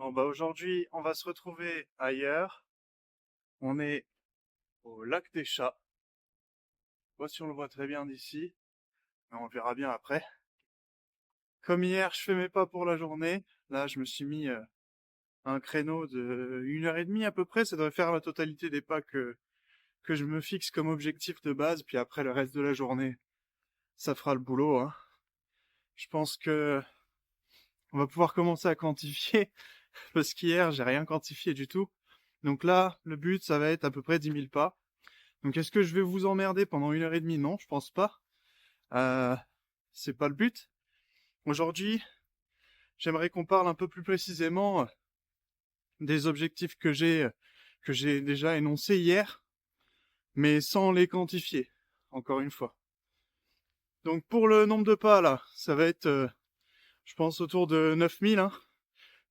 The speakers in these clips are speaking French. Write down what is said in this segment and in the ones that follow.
Bon, bah aujourd'hui, on va se retrouver ailleurs. On est au lac des Chats. Je sais pas si on le voit très bien d'ici, mais on verra bien après. Comme hier, je fais mes pas pour la journée. Là, je me suis mis un créneau de 1h30 à peu près. Ça devrait faire la totalité des pas que je me fixe comme objectif de base. Puis après, le reste de la journée, ça fera le boulot, hein. Je pense que on va pouvoir commencer à quantifier, parce qu'hier, j'ai rien quantifié du tout. Donc là, le but, ça va être à peu près 10 000 pas. Donc est-ce que je vais vous emmerder pendant 1h30? Non, je pense pas. Euh, c'est pas le but. Aujourd'hui, j'aimerais qu'on parle un peu plus précisément des objectifs que j'ai déjà énoncés hier, mais sans les quantifier, encore une fois. Donc pour le nombre de pas là, ça va être, je pense, autour de 9000, hein.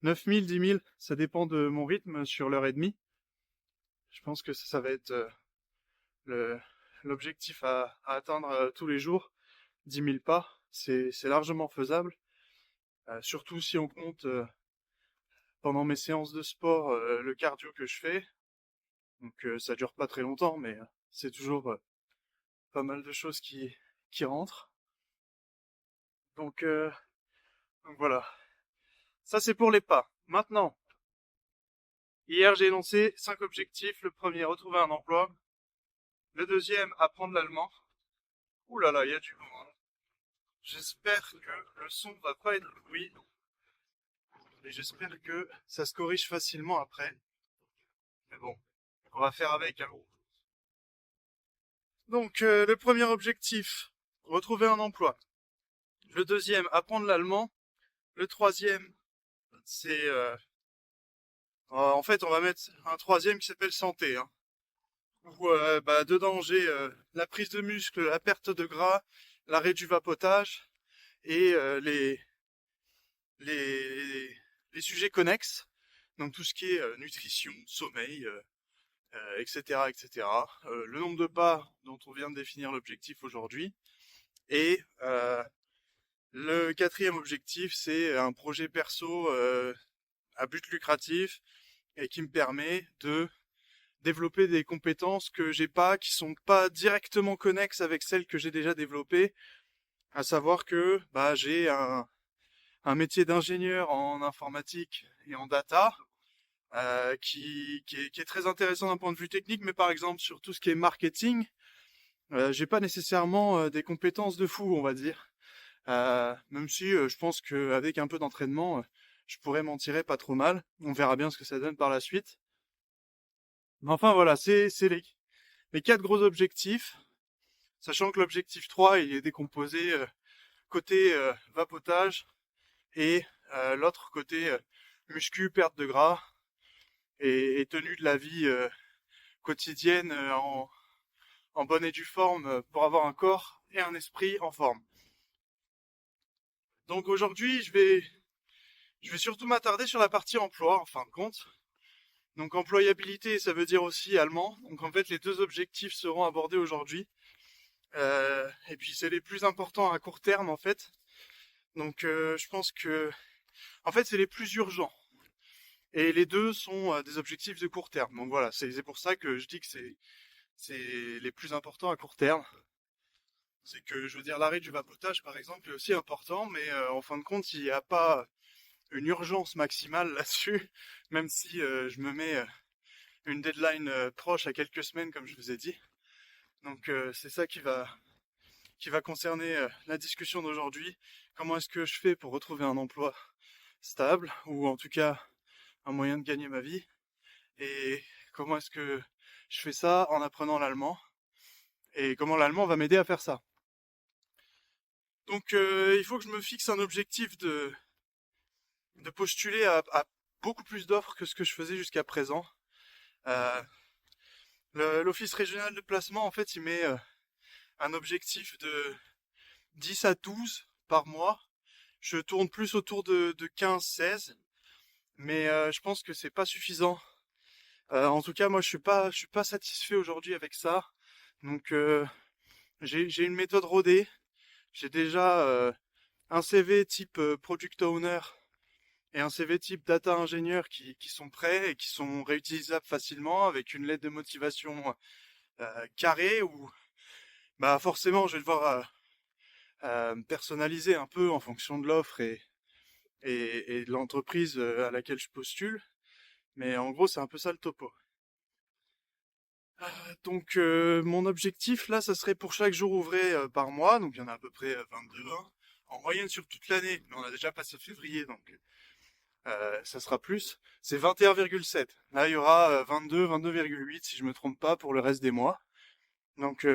9000, 10 000, ça dépend de mon rythme sur l'heure et demie. Je pense que ça va être le, l'objectif à atteindre tous les jours. 10 000 pas, c'est largement faisable. Surtout si on compte pendant mes séances de sport le cardio que je fais. Donc ça dure pas très longtemps, mais c'est toujours pas mal de choses qui rentrent. Donc, euh, donc voilà. Ça c'est pour les pas. Maintenant, hier j'ai énoncé 5 objectifs. Le premier, retrouver un emploi. Le deuxième, apprendre l'allemand. Ouh là là, il y a du vent, hein. J'espère que le son va pas être bruit. Et j'espère que ça se corrige facilement après. Mais bon, on va faire avec, hein. Donc, le premier objectif, retrouver un emploi. Le deuxième, apprendre l'allemand. Le troisième, c'est... en fait, on va mettre un troisième qui s'appelle santé, hein. Où, bah, dedans, j'ai la prise de muscle, la perte de gras, l'arrêt du vapotage et les, les sujets connexes. Donc tout ce qui est nutrition, sommeil, etc., etc. Le nombre de pas dont on vient de définir l'objectif aujourd'hui. Et le quatrième objectif, c'est un projet perso à but lucratif et qui me permet de développer des compétences que j'ai pas, qui sont pas directement connexes avec celles que j'ai déjà développées. À savoir que bah, j'ai un métier d'ingénieur en informatique et en data qui est très intéressant d'un point de vue technique, mais par exemple sur tout ce qui est marketing, j'ai pas nécessairement des compétences de fou, on va dire. Même si je pense qu'avec un peu d'entraînement, je pourrais m'en tirer pas trop mal. On verra bien ce que ça donne par la suite. Mais enfin voilà, c'est les quatre gros objectifs, sachant que l'objectif 3 il est décomposé côté vapotage et l'autre côté muscu, perte de gras et tenue de la vie quotidienne en bonne et due forme pour avoir un corps et un esprit en forme. Donc aujourd'hui, je vais surtout m'attarder sur la partie emploi en fin de compte. Donc employabilité, ça veut dire aussi allemand. Donc en fait, les deux objectifs seront abordés aujourd'hui. Et puis c'est les plus importants à court terme en fait. Donc je pense que, en fait, c'est les plus urgents. Et les deux sont des objectifs de court terme. Donc voilà, c'est pour ça que je dis que c'est les plus importants à court terme. C'est que, je veux dire, l'arrêt du vapotage, par exemple, est aussi important, mais en fin de compte, il n'y a pas une urgence maximale là-dessus, même si je me mets une deadline proche à quelques semaines, comme je vous ai dit. Donc c'est ça qui va concerner la discussion d'aujourd'hui. Comment est-ce que je fais pour retrouver un emploi stable, ou en tout cas un moyen de gagner ma vie, et comment est-ce que je fais ça en apprenant l'allemand, et comment l'allemand va m'aider à faire ça. Donc il faut que je me fixe un objectif de postuler à beaucoup plus d'offres que ce que je faisais jusqu'à présent. Euh, L'office régional de placement, en fait, il met un objectif de 10 à 12 par mois. Je tourne plus autour de 15-16, mais je pense que c'est pas suffisant. En tout cas, moi, je suis pas satisfait aujourd'hui avec ça. Donc, j'ai une méthode rodée. J'ai déjà un CV type product owner et un CV type data ingénieur qui sont prêts et qui sont réutilisables facilement avec une lettre de motivation carrée où bah forcément je vais devoir personnaliser un peu en fonction de l'offre et de l'entreprise à laquelle je postule. Mais en gros, c'est un peu ça le topo. Donc mon objectif là, ça serait pour chaque jour ouvré par mois, donc il y en a à peu près 22 hein, en moyenne sur toute l'année, mais on a déjà passé février, donc ça sera plus. C'est 21,7. Là, il y aura 22, 22,8 si je me trompe pas pour le reste des mois. Donc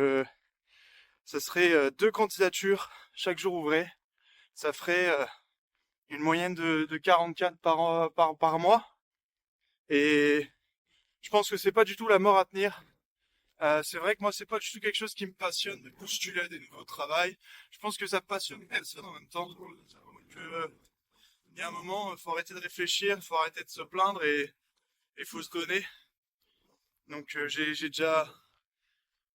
ça serait deux candidatures chaque jour ouvré. Ça ferait une moyenne de 44 par mois. Et je pense que c'est pas du tout la mort à tenir. C'est vrai que moi, c'est pas du tout quelque chose qui me passionne de postuler à des nouveaux travails. Je pense que ça passionne personne en même temps. Donc, il y a un moment, faut arrêter de réfléchir, faut arrêter de se plaindre et faut se donner. Donc, j'ai déjà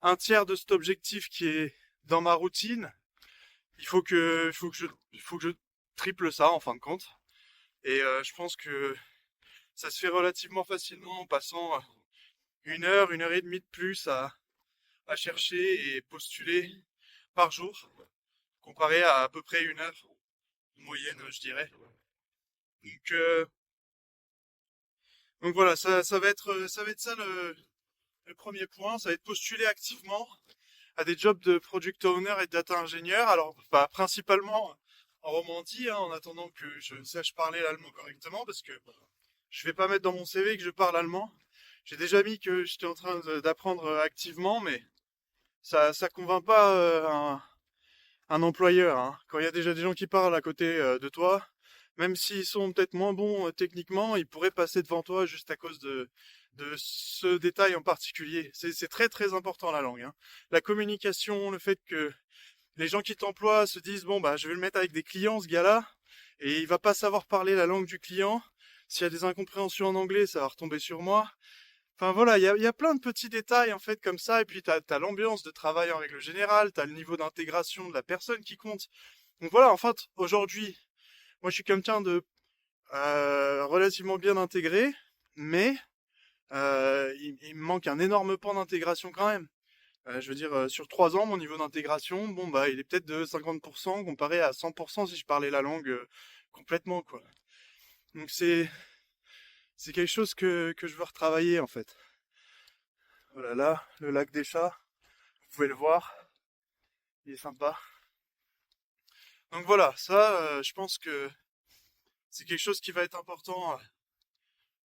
un tiers de cet objectif qui est dans ma routine. Il faut que je triple ça en fin de compte. Et je pense que ça se fait relativement facilement en passant une heure et demie de plus à chercher et postuler par jour, comparé à peu près une heure en moyenne, je dirais. Donc, euh, donc voilà, ça va être ça le premier point, ça va être postuler activement à des jobs de product owner et de data ingénieur. Alors, bah, principalement en Romandie, hein, en attendant que je sache parler l'allemand correctement, parce que je vais pas mettre dans mon CV que je parle allemand. J'ai déjà mis que j'étais en train d'apprendre activement, mais ça convainc pas un employeur, hein. Quand il y a déjà des gens qui parlent à côté de toi, même s'ils sont peut-être moins bons techniquement, ils pourraient passer devant toi juste à cause de ce détail en particulier. C'est très très important la langue, hein. La communication, le fait que les gens qui t'emploient se disent bon bah je vais le mettre avec des clients ce gars-là, et il va pas savoir parler la langue du client. S'il y a des incompréhensions en anglais, ça va retomber sur moi. Enfin voilà, il y a plein de petits détails en fait comme ça, et puis t'as l'ambiance de travail en règle générale, t'as le niveau d'intégration de la personne qui compte. Donc voilà, en fait, aujourd'hui, moi je suis quelqu'un de relativement bien intégré, mais il me manque un énorme pan d'intégration quand même. Je veux dire, sur 3 ans, mon niveau d'intégration, bon bah il est peut-être de 50% comparé à 100% si je parlais la langue complètement, quoi. Donc c'est quelque chose que je veux retravailler en fait. Voilà, là, le lac des Chats, vous pouvez le voir, il est sympa. Donc voilà, ça, je pense que c'est quelque chose qui va être important,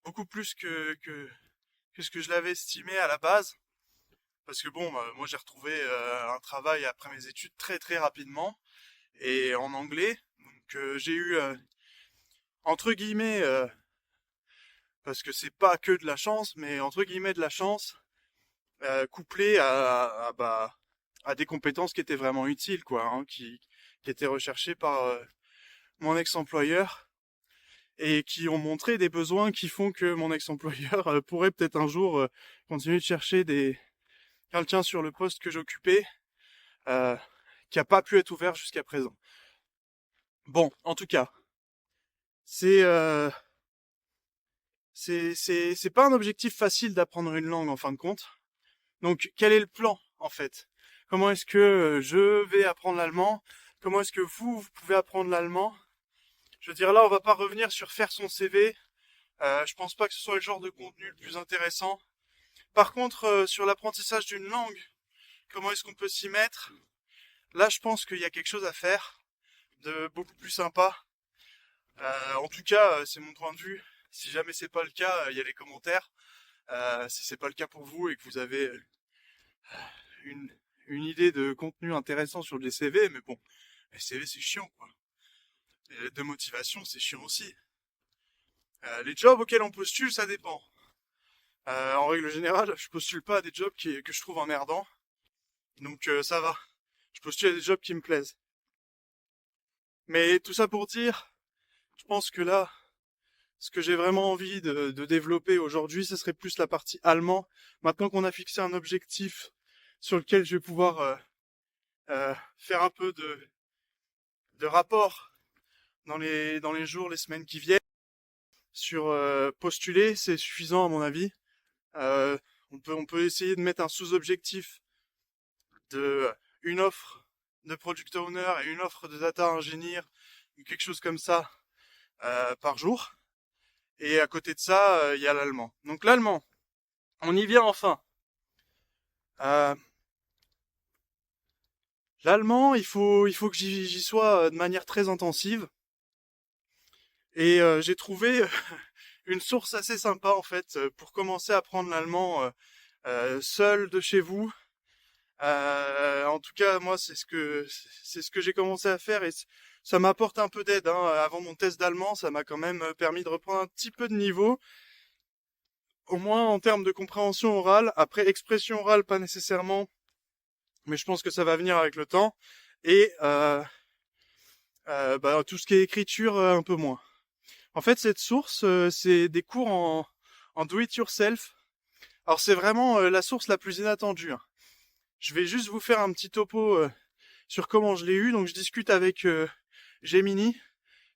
beaucoup plus que ce que je l'avais estimé à la base. Parce que bon, bah, moi j'ai retrouvé un travail après mes études très très rapidement, et en anglais. Donc j'ai eu, entre guillemets, parce que c'est pas que de la chance, mais entre guillemets de la chance, couplée bah, à des compétences qui étaient vraiment utiles, quoi, hein, qui étaient recherchées par mon ex-employeur et qui ont montré des besoins qui font que mon ex-employeur pourrait peut-être un jour continuer de chercher quelqu'un sur le poste que j'occupais, euh, qui a pas pu être ouvert jusqu'à présent. Bon, en tout cas, c'est euh, c'est pas un objectif facile d'apprendre une langue en fin de compte. Donc, quel est le plan en fait? Comment est-ce que je vais apprendre l'allemand? Comment est-ce que vous pouvez apprendre l'allemand? Je veux dire, là, on va pas revenir sur faire son CV. Je pense pas que ce soit le genre de contenu le plus intéressant. Par contre, sur l'apprentissage d'une langue, comment est-ce qu'on peut s'y mettre? Là, je pense qu'il y a quelque chose à faire de beaucoup plus sympa. En tout cas, c'est mon point de vue. Si jamais c'est pas le cas, il y a les commentaires. Si c'est pas le cas pour vous et que vous avez une, une idée de contenu intéressant sur les CV, mais bon, les CV c'est chiant, quoi. Les lettres de motivation, c'est chiant aussi. Les jobs auxquels on postule, ça dépend. En règle générale, je postule pas à des jobs que je trouve emmerdants. Donc ça va. Je postule à des jobs qui me plaisent. Mais tout ça pour dire, je pense que là, ce que j'ai vraiment envie de développer aujourd'hui, ce serait plus la partie allemand. Maintenant qu'on a fixé un objectif sur lequel je vais pouvoir faire un peu de rapport dans les jours, les semaines qui viennent. sur postuler, c'est suffisant à mon avis. On peut essayer de mettre un sous-objectif de une offre de product owner et une offre de data engineer ou quelque chose comme ça par jour. Et à côté de ça, il y a l'allemand. Donc l'allemand, on y vient enfin. L'allemand, il faut que j'y sois de manière très intensive. Et j'ai trouvé une source assez sympa en fait pour commencer à apprendre l'allemand seul de chez vous. En tout cas, moi, c'est ce que j'ai commencé à faire et ça m'apporte un peu d'aide. Hein. Avant mon test d'allemand, ça m'a quand même permis de reprendre un petit peu de niveau, au moins en termes de compréhension orale. Après, expression orale, pas nécessairement, mais je pense que ça va venir avec le temps. Et tout ce qui est écriture, un peu moins. En fait, cette source, c'est des cours en do-it-yourself. Alors, c'est vraiment la source la plus inattendue. Hein. Je vais juste vous faire un petit topo sur comment je l'ai eu. Donc, je discute avec Gemini.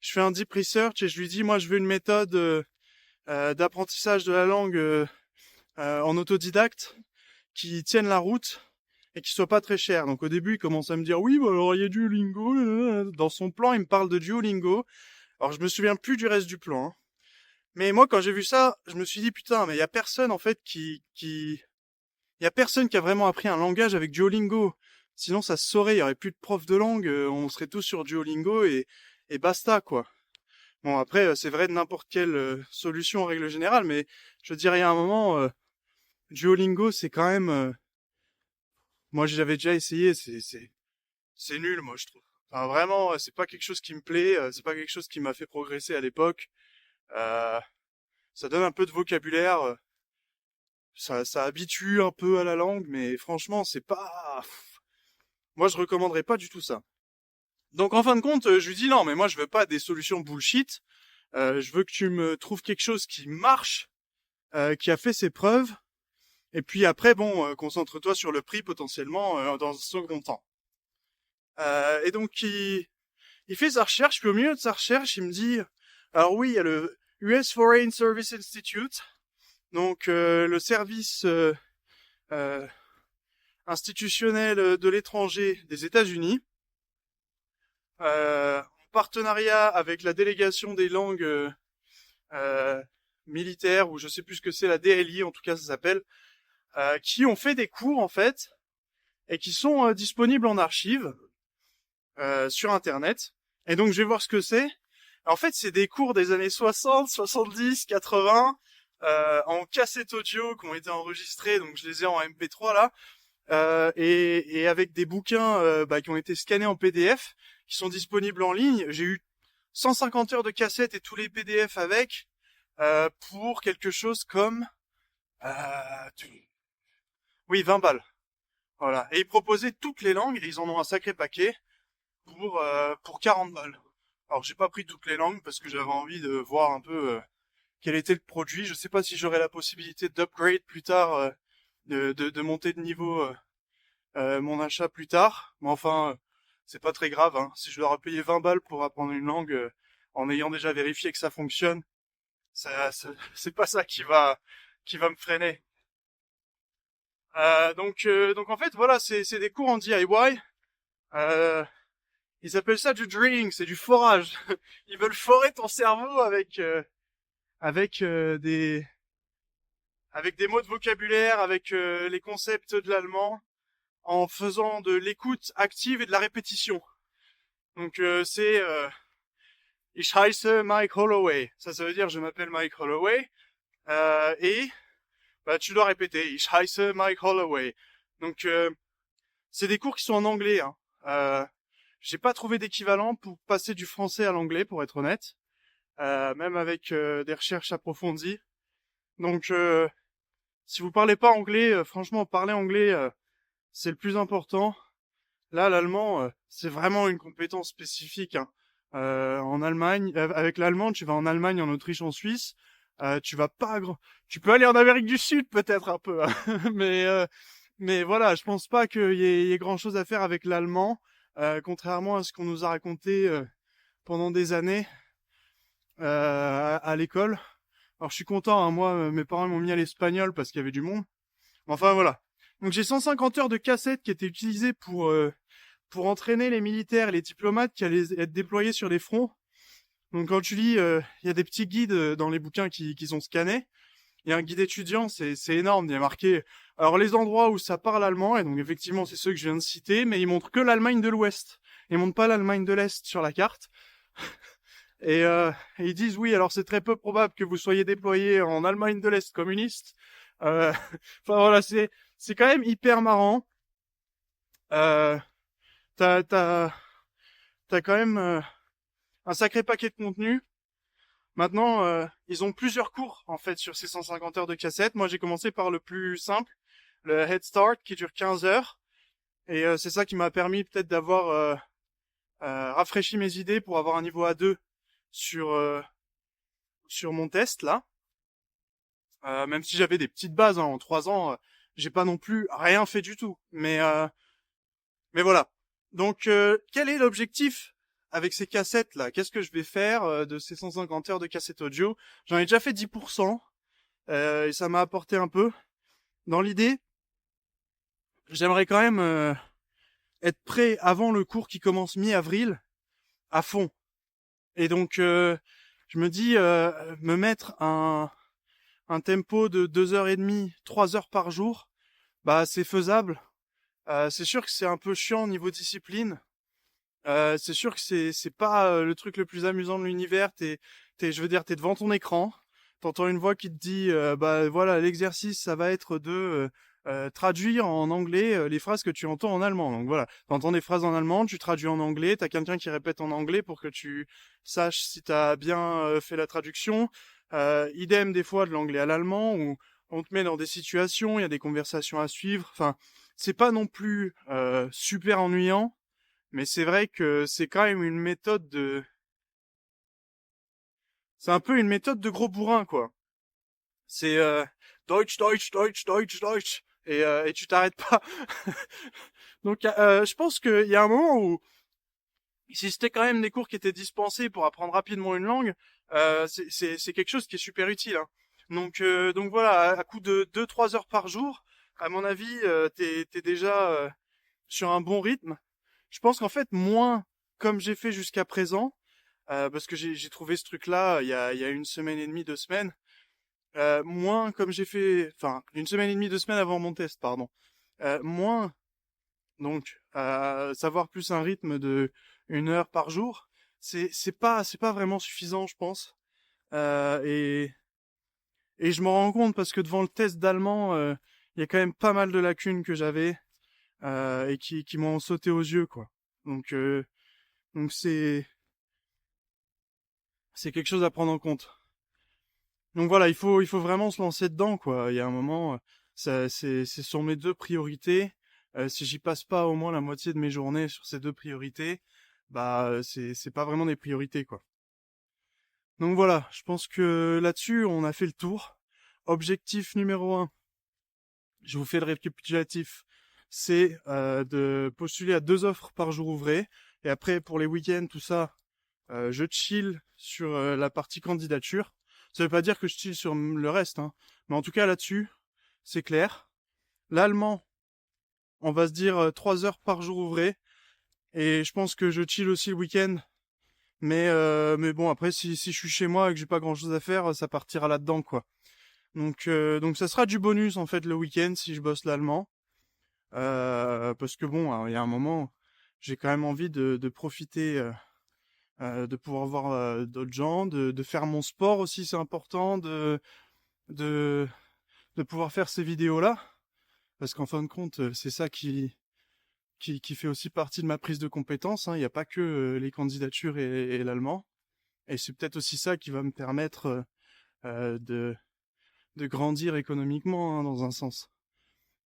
Je fais un deep research et je lui dis, moi, je veux une méthode d'apprentissage de la langue en autodidacte qui tienne la route et qui soit pas très chère. Donc, au début, il commence à me dire, oui, bah, alors, il y a Duolingo. Dans son plan, il me parle de Duolingo. Alors, je me souviens plus du reste du plan. Hein. Mais moi, quand j'ai vu ça, je me suis dit, putain, mais il y a personne, en fait, il y a personne qui a vraiment appris un langage avec Duolingo. Sinon, ça se saurait, il y aurait plus de profs de langue, on serait tous sur Duolingo et basta, quoi. Bon, après, c'est vrai de n'importe quelle solution en règle générale, mais je dirais à un moment, Duolingo, c'est quand même... moi, j'avais déjà essayé, c'est nul, moi, je trouve. Enfin, vraiment, c'est pas quelque chose qui me plaît, c'est pas quelque chose qui m'a fait progresser à l'époque. Euh, Ça donne un peu de vocabulaire, ça habitue un peu à la langue, mais franchement, c'est pas... Moi, je recommanderais pas du tout ça. Donc, en fin de compte, je lui dis non, mais moi, je veux pas des solutions bullshit. Je veux que tu me trouves quelque chose qui marche, qui a fait ses preuves. Et puis après, bon, concentre-toi sur le prix potentiellement dans un second temps. Et donc, il fait sa recherche, puis au milieu de sa recherche, il me dit, alors oui, il y a le US Foreign Service Institute, donc le service institutionnel de l'étranger des États-Unis, en partenariat avec la délégation des langues militaires, ou je sais plus ce que c'est, la DLI, en tout cas ça s'appelle, qui ont fait des cours en fait, et qui sont disponibles en archive sur Internet. Et donc je vais voir ce que c'est. En fait, c'est des cours des années 60, 70, 80, en cassette audio qui ont été enregistrés, donc je les ai en MP3 là, et avec des bouquins qui ont été scannés en PDF, qui sont disponibles en ligne. J'ai eu 150 heures de cassette et tous les PDF avec, pour quelque chose comme... oui, 20 balles. Voilà. Et ils proposaient toutes les langues, et ils en ont un sacré paquet, pour 40 balles. Alors j'ai pas pris toutes les langues parce que j'avais envie de voir un peu quel était le produit. Je sais pas si j'aurai la possibilité d'upgrade plus tard, de monter de niveau mon achat plus tard. Mais enfin, c'est pas très grave. Hein. Si je dois payer 20 balles pour apprendre une langue en ayant déjà vérifié que ça fonctionne, c'est pas ça qui va me freiner. Donc en fait, voilà, c'est des cours en DIY. Euh, Ils appellent ça du drilling, c'est du forage. Ils veulent forer ton cerveau avec avec des mots de vocabulaire, avec les concepts de l'allemand, en faisant de l'écoute active et de la répétition. Donc c'est Ich heiße Mike Holloway. Ça veut dire je m'appelle Mike Holloway. Et tu dois répéter Ich heiße Mike Holloway. Donc c'est des cours qui sont en anglais. Hein. J'ai pas trouvé d'équivalent pour passer du français à l'anglais, pour être honnête. Même avec des recherches approfondies. Donc, si vous parlez pas anglais, franchement, parler anglais, c'est le plus important. Là, l'allemand, c'est vraiment une compétence spécifique. Hein. En Allemagne, avec l'allemand, tu vas en Allemagne, en Autriche, en Suisse. Tu vas pas tu peux aller en Amérique du Sud peut-être un peu, hein. mais voilà, je pense pas qu'il y ait grand chose à faire avec l'allemand, contrairement à ce qu'on nous a raconté pendant des années. à l'école. Alors je suis content, hein, moi, mes parents m'ont mis à l'espagnol parce qu'il y avait du monde. Enfin voilà. Donc j'ai 150 heures de cassettes qui étaient utilisées pour entraîner les militaires et les diplomates qui allaient être déployés sur les fronts. Donc quand tu lis, il y a des petits guides dans les bouquins qui sont scannés. Il y a un guide étudiant, c'est énorme, il y a marqué alors les endroits où ça parle allemand, et donc effectivement c'est ceux que je viens de citer, mais ils montrent que l'Allemagne de l'Ouest. Ils montrent pas l'Allemagne de l'Est sur la carte. Et, et ils disent oui, alors c'est très peu probable que vous soyez déployé en Allemagne de l'Est communiste. Enfin voilà, c'est quand même hyper marrant. Euh, t'as t'as t'as quand même un sacré paquet de contenu. Maintenant, ils ont plusieurs cours en fait sur ces 150 heures de cassette. Moi, j'ai commencé par le plus simple, le Head Start, qui dure 15 heures. Et c'est ça qui m'a permis peut-être d'avoir rafraîchi mes idées pour avoir un niveau A2 sur sur mon test là. Même si j'avais des petites bases, hein, en 3 ans, j'ai pas non plus rien fait du tout. Mais voilà. Donc, quel est l'objectif avec ces cassettes là? Qu'est-ce que je vais faire de ces 150 heures de cassettes audio? J'en ai déjà fait 10%. Et ça m'a apporté un peu. Dans l'idée, j'aimerais quand même être prêt avant le cours qui commence mi-avril, à fond. Et donc, je me dis, me mettre un tempo de 2h30, 3 heures par jour, bah c'est faisable. C'est sûr que c'est un peu chiant au niveau discipline. C'est sûr que c'est pas le truc le plus amusant de l'univers. Je veux dire, t'es devant ton écran, t'entends une voix qui te dit, bah voilà, l'exercice, ça va être de traduire en anglais les phrases que tu entends en allemand. Donc voilà, t'entends des phrases en allemand, tu traduis en anglais, t'as quelqu'un qui répète en anglais pour que tu saches si t'as bien fait la traduction. Idem des fois de l'anglais à l'allemand, où on te met dans des situations, il y a des conversations à suivre. Enfin, c'est pas non plus super ennuyant. Mais c'est vrai que c'est quand même une méthode de... C'est un peu une méthode de gros bourrin, quoi. C'est Deutsch, Deutsch, Deutsch, Deutsch, Deutsch. Et tu t'arrêtes pas. Donc je pense qu'il y a un moment où, si c'était quand même des cours qui étaient dispensés pour apprendre rapidement une langue, c'est quelque chose qui est super utile, hein. Donc voilà, à coup de 2-3 heures par jour, à mon avis, t'es déjà sur un bon rythme. Je pense qu'en fait, moins comme j'ai fait jusqu'à présent, parce que j'ai trouvé ce truc-là il y a une semaine et demie, 2 semaines. Moins comme j'ai fait, enfin une semaine et demie, 2 semaines avant mon test, pardon. Moins donc savoir plus un rythme de 1 heure par jour, c'est pas vraiment suffisant, je pense. Euh, et et je m'en rends compte parce que devant le test d'allemand, il y a quand même pas mal de lacunes que j'avais et qui m'ont sauté aux yeux, quoi. Donc euh, donc c'est quelque chose à prendre en compte. Donc voilà, il faut vraiment se lancer dedans, quoi. Il y a un moment, c'est sur mes deux priorités. Si j'y passe pas au moins la moitié de mes journées sur ces deux priorités, bah c'est pas vraiment des priorités, quoi. Donc voilà, je pense que là-dessus on a fait le tour. Objectif numéro un, je vous fais le récapitulatif, c'est de postuler à 2 offres par jour ouvré. Et après pour les week-ends, tout ça, je chill sur la partie candidature. Ça veut pas dire que je chill sur le reste, hein. Mais en tout cas là-dessus, c'est clair. L'allemand, on va se dire 3 heures par jour ouvré. Et je pense que je chill aussi le week-end. Mais bon, après, si je suis chez moi et que j'ai pas grand-chose à faire, ça partira là-dedans, quoi. Donc ça sera du bonus, en fait, le week-end, si je bosse l'allemand. Parce que bon, alors, il y a un moment, j'ai quand même envie de profiter... de pouvoir voir d'autres gens, de faire mon sport aussi, c'est important, de, de pouvoir faire ces vidéos-là, parce qu'en fin de compte, c'est ça qui fait aussi partie de ma prise de compétences, hein. Il n'y a pas que les candidatures et l'allemand, et c'est peut-être aussi ça qui va me permettre euh, de, de grandir économiquement, hein, dans un sens.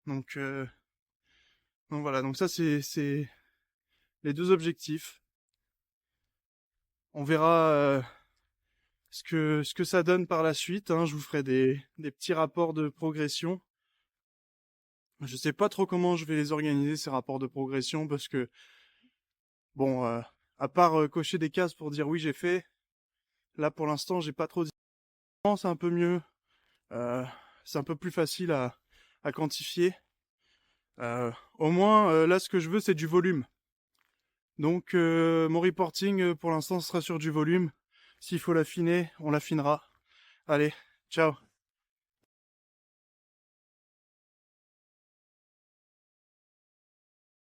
Donc, euh, donc voilà, donc ça c'est les deux objectifs. On verra ce que ça donne par la suite, hein. Je vous ferai des petits rapports de progression. Je sais pas trop comment je vais les organiser, ces rapports de progression, parce que, bon, à part cocher des cases pour dire oui, j'ai fait, Là, pour l'instant, j'ai pas trop d'idées. C'est un peu mieux. C'est un peu plus facile à quantifier. Au moins, là, ce que je veux, c'est du volume. Donc, mon reporting, pour l'instant, sera sur du volume. S'il faut l'affiner, on l'affinera. Allez, ciao.